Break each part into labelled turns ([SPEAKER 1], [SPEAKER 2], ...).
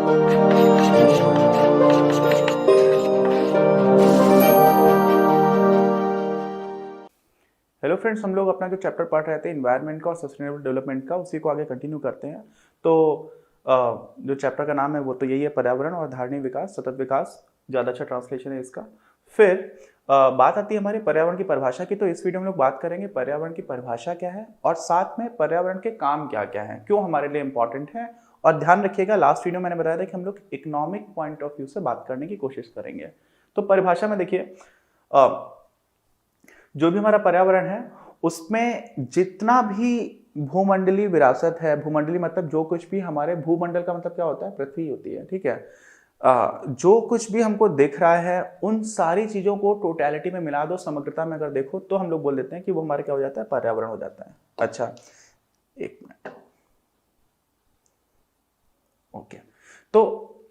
[SPEAKER 1] Hello friends, हम लोग अपना जो चैप्टर पढ़ रहे थे इन्वायरमेंट का और सस्टेनेबल डेवलपमेंट का, उसी को आगे कंटिन्यू करते हैं। तो जो चैप्टर का नाम है वो तो यही है, पर्यावरण और धारणीय विकास, सतत विकास, ज़्यादा अच्छा ट्रांसलेशन है इसका। फिर बात आती है हमारे पर्यावरण की परिभाषा की। तो इस वीडियो में हम लोग बात करेंगे पर्यावरण की परिभाषा क्या है और साथ में पर्यावरण के काम क्या क्या है, क्यों हमारे लिए इंपॉर्टेंट है। और ध्यान रखिएगा, लास्ट वीडियो मैंने बताया था कि हम लोग इकोनॉमिक पॉइंट ऑफ व्यू से बात करने की कोशिश करेंगे। तो परिभाषा में देखिए, जो भी हमारा पर्यावरण है उसमें जितना भी भूमंडलीय विरासत है, भूमंडलीय मतलब जो कुछ भी हमारे, भूमंडल का मतलब क्या होता है, पृथ्वी होती है, ठीक है। जो कुछ भी हमको दिख रहा है उन सारी चीजों को टोटलिटी में मिला दो, समग्रता में अगर देखो तो हम लोग बोल देते हैं कि वो हमारे क्या हो जाता है, पर्यावरण हो जाता है। अच्छा, एक मिनट, ओके। तो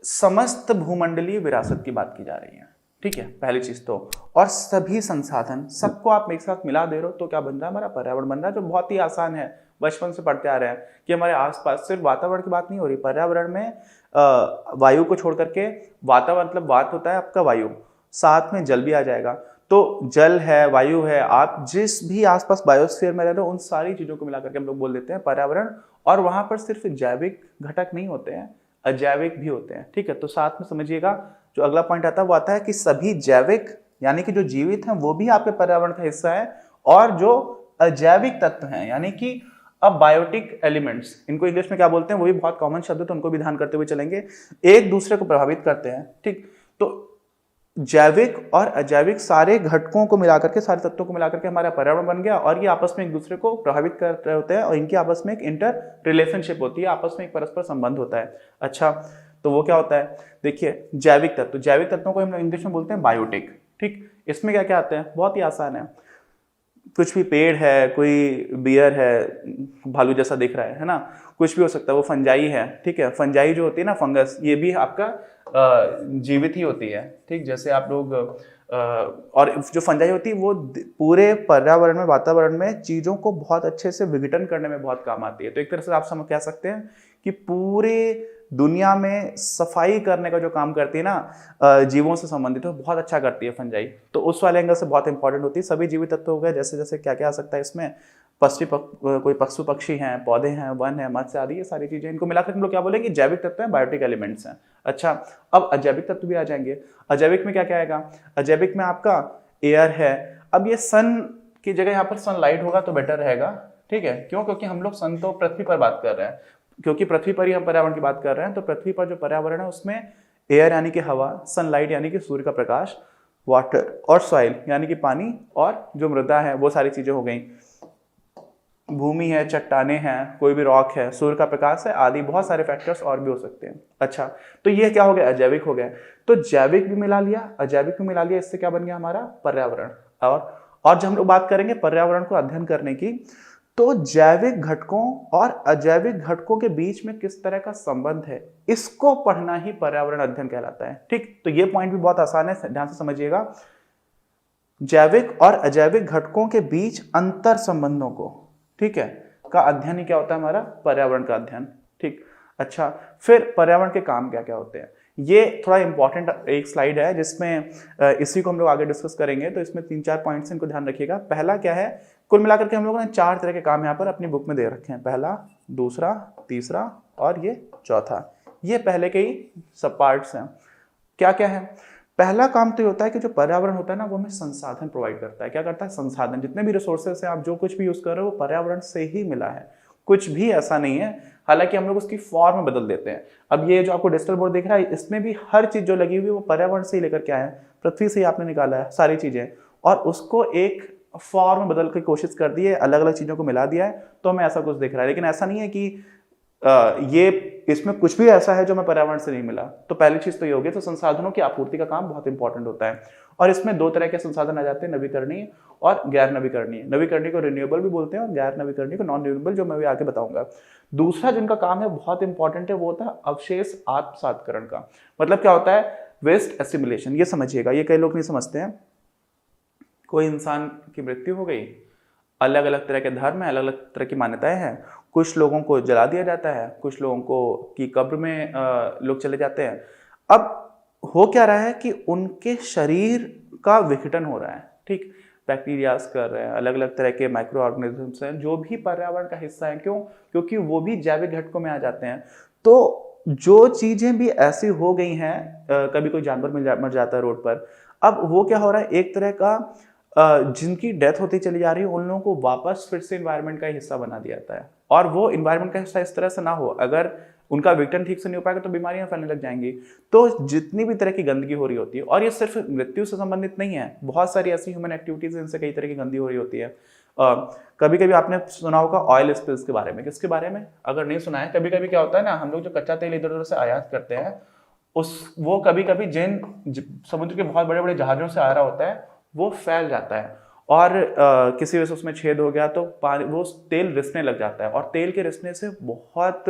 [SPEAKER 1] समस्त भूमंडलीय विरासत की बात की जा रही है, ठीक है, पहली चीज तो। और सभी संसाधन, सबको आप एक साथ मिला दे रहे हो तो क्या बन रहा है, हमारा पर्यावरण बन रहा है, जो बहुत ही आसान है, बचपन से पढ़ते आ रहे हैं कि हमारे आसपास सिर्फ वातावरण की बात नहीं हो रही, पर्यावरण में वायु को छोड़ करके, वातावरण मतलब वात होता है आपका वायु, साथ में जल भी आ जाएगा। तो जल है, वायु है, आप जिस भी आसपास बायोस्फीयर में रह रहे हो उन सारी चीजों को मिला करके हम लोग बोल देते हैं पर्यावरण। और वहां पर सिर्फ जैविक घटक नहीं होते हैं, अजैविक भी होते हैं, ठीक है। तो साथ में समझिएगा, जो अगला पॉइंट आता है वो आता है कि सभी जैविक यानी कि जो जीवित हैं वो भी आपके पर्यावरण का हिस्सा है, और जो अजैविक तत्व हैं यानी कि अब बायोटिक एलिमेंट्स, इनको इंग्लिश में क्या बोलते हैं वो भी बहुत कॉमन शब्द है, तो उनको भी ध्यान करते हुए चलेंगे, एक दूसरे को प्रभावित करते हैं, ठीक। तो जैविक और अजैविक सारे घटकों को मिलाकर के, सारे तत्वों को मिलाकर के हमारा पर्यावरण बन गया, और ये आपस में एक दूसरे को प्रभावित कर रहे होते हैं, और इनकी आपस में एक इंटर रिलेशनशिप होती है, आपस में एक परस्पर संबंध होता है। अच्छा, तो वो क्या होता है, देखिए जैविक तत्व, जैविक तत्वों को हम लोग इंग्लिश में बोलते हैं बायोटिक, ठीक। इसमें क्या क्या आते हैं, बहुत ही आसान है, कुछ भी पेड़ है, कोई बियर है, भालू जैसा दिख रहा है ना, कुछ भी हो सकता है, वो फंजाई है, ठीक है। फंजाई जो होती है ना, फंगस, ये भी आपका जीवित ही होती है, ठीक। जैसे आप लोग और जो फंजाई होती है वो पूरे पर्यावरण में, वातावरण में चीजों को बहुत अच्छे से विघटन करने में बहुत काम आती है। तो एक तरह से आप समझ कह सकते हैं कि पूरे दुनिया में सफाई करने का जो काम करती है ना, जीवों से संबंधित, है बहुत अच्छा करती है फंजाई। तो उस वाले एंगल से बहुत इंपॉर्टेंट होती है। सभी जीवित तत्व हो गए, जैसे जैसे क्या क्या आ सकता है इसमें, कोई पशु पक्षी हैं, पौधे हैं, वन है, मत्स्य आदि, ये सारी चीजें, इनको मिलाकर हम लोग क्या बोलेंगे, जैविक तत्व हैं, बायोटिक एलिमेंट्स हैं। अच्छा, अब अजैविक तत्व भी आ जाएंगे। अजैविक में क्या क्या आएगा, अजैविक में आपका एयर है। अब ये सन की जगह यहाँ पर सनलाइट होगा तो बेटर रहेगा, ठीक है। क्यों, क्योंकि हम लोग सन तो पृथ्वी पर बात कर रहे हैं, क्योंकि पृथ्वी पर ही हम पर्यावरण की बात कर रहे हैं। तो पृथ्वी पर जो पर्यावरण है उसमें एयर यानी कि हवा, सनलाइट यानी कि सूर्य का प्रकाश, वाटर और सॉइल यानी कि पानी, और जो मृदा है वो सारी चीजें हो गई, भूमि है, चट्टाने हैं, कोई भी रॉक है, सूर्य का प्रकाश है, आदि बहुत सारे फैक्टर्स और भी हो सकते हैं। अच्छा, तो ये क्या हो गया, अजैविक हो गया। तो जैविक भी मिला लिया, अजैविक भी मिला लिया, इससे क्या बन गया हमारा पर्यावरण। और जब हम लोग बात करेंगे पर्यावरण को अध्ययन करने की, तो जैविक घटकों और अजैविक घटकों के बीच में किस तरह का संबंध है, इसको पढ़ना ही पर्यावरण अध्ययन कहलाता है, ठीक। तो ये पॉइंट भी बहुत आसान है, ध्यान से समझिएगा। जैविक और अजैविक घटकों के बीच अंतर संबंधों को, ठीक है, का अध्ययन ही क्या होता है, हमारा पर्यावरण का अध्ययन, ठीक। अच्छा, फिर पर्यावरण के काम क्या क्या होते हैं, ये थोड़ा इंपॉर्टेंट एक स्लाइड है जिसमें इसी को हम लोग आगे डिस्कस करेंगे। तो इसमें 3-4 पॉइंट्स इनको ध्यान रखिएगा। पहला क्या है, कुल मिलाकर के हम लोगों ने 4 तरह के काम यहाँ पर अपनी बुक में दे रखे हैं, पहला, दूसरा, तीसरा और ये चौथा। ये पहले के ही सब पार्ट्स हैं। क्या क्या है, पहला काम तो ये होता है कि जो पर्यावरण होता है ना वो हमें संसाधन प्रोवाइड करता है। क्या करता है, संसाधन, जितने भी रिसोर्सेस हैं, आप जो कुछ भी यूज कर रहे हो वो पर्यावरण से ही मिला है, कुछ भी ऐसा नहीं है। हालांकि हम लोग उसकी फॉर्म में बदल देते हैं। अब ये जो आपको डिजिटल बोर्ड दिख रहा है, इसमें भी हर चीज जो लगी हुई है वो पर्यावरण से ही लेकर के आए हैं, पृथ्वी से ही आपने निकाला है सारी चीजें, और उसको एक फॉर्म में बदल की कोशिश कर दी है, अलग अलग चीजों को मिला दिया है, तो हमें ऐसा कुछ दिख रहा है। लेकिन ऐसा नहीं है कि ये इसमें कुछ भी ऐसा है जो हमें पर्यावरण से नहीं मिला। तो पहली चीज तो ये होगी। तो संसाधनों की आपूर्ति का काम बहुत इंपॉर्टेंट होता है, और इसमें 2 तरह के संसाधन आ जाते हैं, नवीकरणीय और गैर नवीकरणीय। नवीकरणीय को रिन्यूएबल भी बोलते हैं और गैर नवीकरणीय को नॉन रिन्यूएबल, जो मैं भी आगे बताऊंगा। दूसरा जिनका काम है बहुत इंपॉर्टेंट है, वो होता है अवशेष आत्मसातकरण का। मतलब क्या होता है, वेस्ट एसिमिलेशन। ये समझिएगा, ये कई लोग नहीं समझते हैं। कोई इंसान की मृत्यु हो गई, अलग अलग तरह के धर्म है, अलग अलग तरह की मान्यताएं हैं, कुछ लोगों को जला दिया जाता है, कुछ लोगों को की कब्र में लोग चले जाते हैं। अब हो क्या रहा है कि उनके शरीर का विघटन हो रहा है, ठीक, बैक्टीरियाज कर रहे हैं, अलग अलग तरह के माइक्रो ऑर्गेनिजम्स हैं जो भी पर्यावरण का हिस्सा है। क्यों? क्योंकि वो भी जैविक घटकों में आ जाते हैं। तो जो चीजें भी ऐसी हो गई हैं, कभी कोई जानवर मर जाता है रोड पर, अब वो क्या हो रहा है, एक तरह का जिनकी डेथ होती चली जा रही है उन लोगों को वापस फिर से इन्वायरमेंट का हिस्सा बना दिया जाता है। और वो इन्वायरमेंट का हिस्सा इस तरह से ना हो, अगर उनका विघटन ठीक से नहीं हो पाएगा तो बीमारियां फैलने लग जाएंगी। तो जितनी भी तरह की गंदगी हो रही होती है, और ये सिर्फ मृत्यु से संबंधित नहीं है, बहुत सारी ऐसी ह्यूमन एक्टिविटीज जिनसे कई तरह की गंदगी हो रही होती है। कभी कभी आपने सुना होगा ऑयल स्पिल्स के बारे में। किसके बारे में? अगर नहीं सुना है, कभी कभी क्या होता है ना, हम लोग जो कच्चा तेल इधर उधर से आयात करते हैं, वो कभी कभी जिन समुद्र के बहुत बड़े बड़े जहाजों से आ रहा होता है वो फैल जाता है, और किसी वजह से उसमें छेद हो गया तो वो तेल रिसने लग जाता है, और तेल के रिसने से बहुत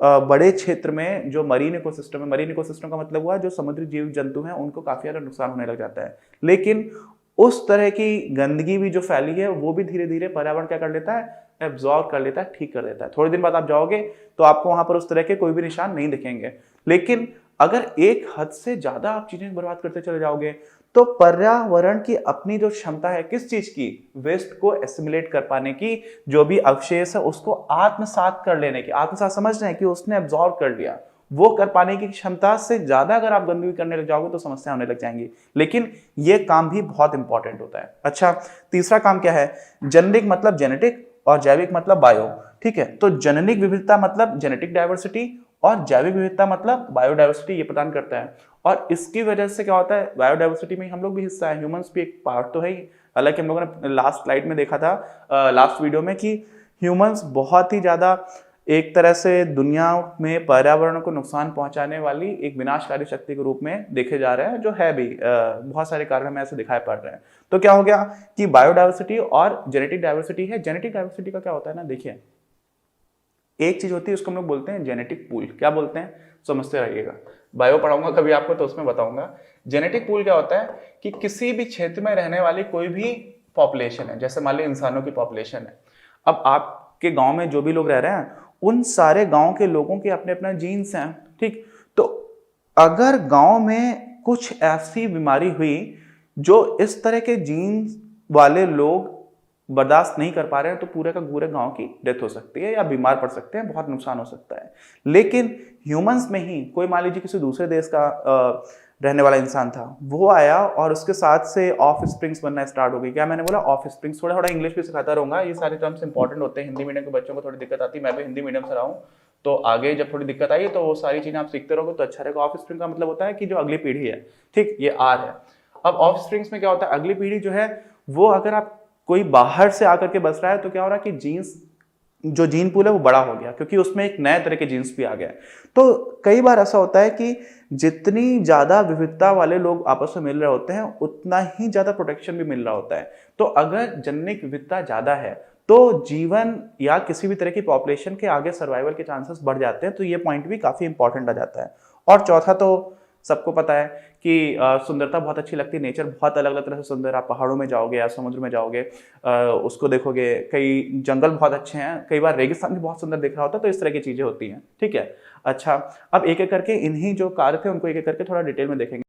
[SPEAKER 1] बड़े क्षेत्र में जो मरीन इकोसिस्टम है, मरीन इकोसिस्टम का मतलब हुआ जो समुद्री जीव जंतु हैं, उनको काफी ज्यादा नुकसान होने लग जाता है। लेकिन उस तरह की गंदगी भी जो फैली है वो भी धीरे धीरे पर्यावरण क्या कर लेता है, एब्जॉर्ब कर लेता है, ठीक कर देता है। थोड़े दिन बाद आप जाओगे तो आपको वहां पर उस तरह के कोई भी निशान नहीं दिखेंगे। लेकिन अगर एक हद से ज्यादा आप चीजें बर्बाद करते चले जाओगे तो पर्यावरण की अपनी जो क्षमता है किस चीज की, वेस्ट को एसिमिलेट कर पाने की, जो भी अवशेष है उसको आत्मसात कर लेने की, आत्मसात समझ रहे हैं कि उसने एब्जॉर्ब कर लिया, वो कर पाने की क्षमता से ज्यादा अगर आप गंदगी करने लग जाओगे तो समस्या होने लग जाएंगी। लेकिन ये काम भी बहुत इंपॉर्टेंट होता है। अच्छा, तीसरा काम क्या है? जेनेटिक मतलब जेनेटिक और जैविक मतलब बायो। ठीक है, तो जेनेटिक विविधता मतलब जेनेटिक डाइवर्सिटी, और जैविक विविधता मतलब बायोडाइवर्सिटी ये प्रदान करता है। और इसकी वजह से क्या होता है, बायोडाइवर्सिटी में हम लोग भी हिस्सा है, ह्यूमंस भी एक पार्ट तो है ही। हालांकि हम लोगों ने लास्ट स्लाइड में देखा था, लास्ट वीडियो में, कि ह्यूमंस बहुत ही ज्यादा एक तरह से दुनिया में पर्यावरण को नुकसान पहुंचाने वाली एक विनाशकारी शक्ति के रूप में देखे जा रहे हैं, जो है भी बहुत सारे कारण हमें ऐसे दिखाई पड़ रहे हैं। तो क्या हो गया कि बायोडाइवर्सिटी और जेनेटिक डाइवर्सिटी है। जेनेटिक डाइवर्सिटी का क्या होता है ना, देखिए, एक चीज होती है उसको हम लोग बोलते हैं जेनेटिक पूल। क्या बोलते हैं, समझते रहिएगा, बायो पढ़ाऊंगा कभी आपको तो उसमें बताऊंगा। जेनेटिक पूल क्या होता है कि किसी भी क्षेत्र में रहने वाली कोई भी पॉपुलेशन है, जैसे मान लीजिए इंसानों की पॉपुलेशन है, अब आपके गांव में जो भी लोग रह रहे हैं उन सारे गांव के लोगों के अपने अपने जीन्स हैं, ठीक। तो अगर गांव में कुछ ऐसी बीमारी हुई जो इस तरह के जीन्स वाले लोग बर्दाश्त नहीं कर पा रहे हैं, तो पूरे का पूरे गांव की डेथ हो सकती है या बीमार पड़ सकते हैं, बहुत नुकसान हो सकता है। लेकिन ह्यूमंस में ही कोई, मान लीजिए किसी दूसरे देश का रहने वाला इंसान था, वो आया और उसके साथ से ऑफ स्प्रिंग्स बनना स्टार्ट हो गई। क्या मैंने बोला, ऑफ स्प्रिंग्स। थोड़ा थोड़ा इंग्लिश भी सिखाता रहूंगा, ये सारे टर्म्स इंपॉर्टेंट होते हैं, हिंदी मीडियम के बच्चों को थोड़ी दिक्कत आती है, मैं भी हिंदी मीडियम से रहा हूँ, तो आगे जब थोड़ी दिक्कत आई तो वो सारी चीजें आप सीखते रहोगे तो अच्छा रहेगा। ऑफ स्प्रिंग का मतलब होता है कि जो अगली पीढ़ी है, ठीक, ये आर है। अब ऑफ स्प्रिंग्स में क्या होता है, अगली पीढ़ी जो है वो, अगर आप कोई बाहर से आकर के बस रहा है तो क्या हो रहा है कि जीन्स, जो जीन पूल है वो बड़ा हो गया, क्योंकि उसमें एक नए तरह के जीन्स भी आ गए। तो कई बार ऐसा होता है कि जितनी ज्यादा विविधता वाले लोग आपस में मिल रहे होते हैं उतना ही ज्यादा प्रोटेक्शन भी मिल रहा होता है। तो अगर जेनेटिक विविधता ज्यादा है तो जीवन या किसी भी तरह की पॉपुलेशन के आगे सर्वाइवल के चांसेस बढ़ जाते हैं। तो ये पॉइंट भी काफी इंपॉर्टेंट आ जाता है। और चौथा तो सबको पता है कि सुंदरता बहुत अच्छी लगती है, नेचर बहुत अलग अलग तरह से सुंदर। आप पहाड़ों में जाओगे या समुद्र में जाओगे, उसको देखोगे, कई जंगल बहुत अच्छे हैं, कई बार रेगिस्तान भी बहुत सुंदर दिख रहा होता है। तो इस तरह की चीजें होती हैं, ठीक है। अच्छा, अब एक एक करके इन्हीं जो कार्य थे उनको एक एक करके थोड़ा डिटेल में देखेंगे।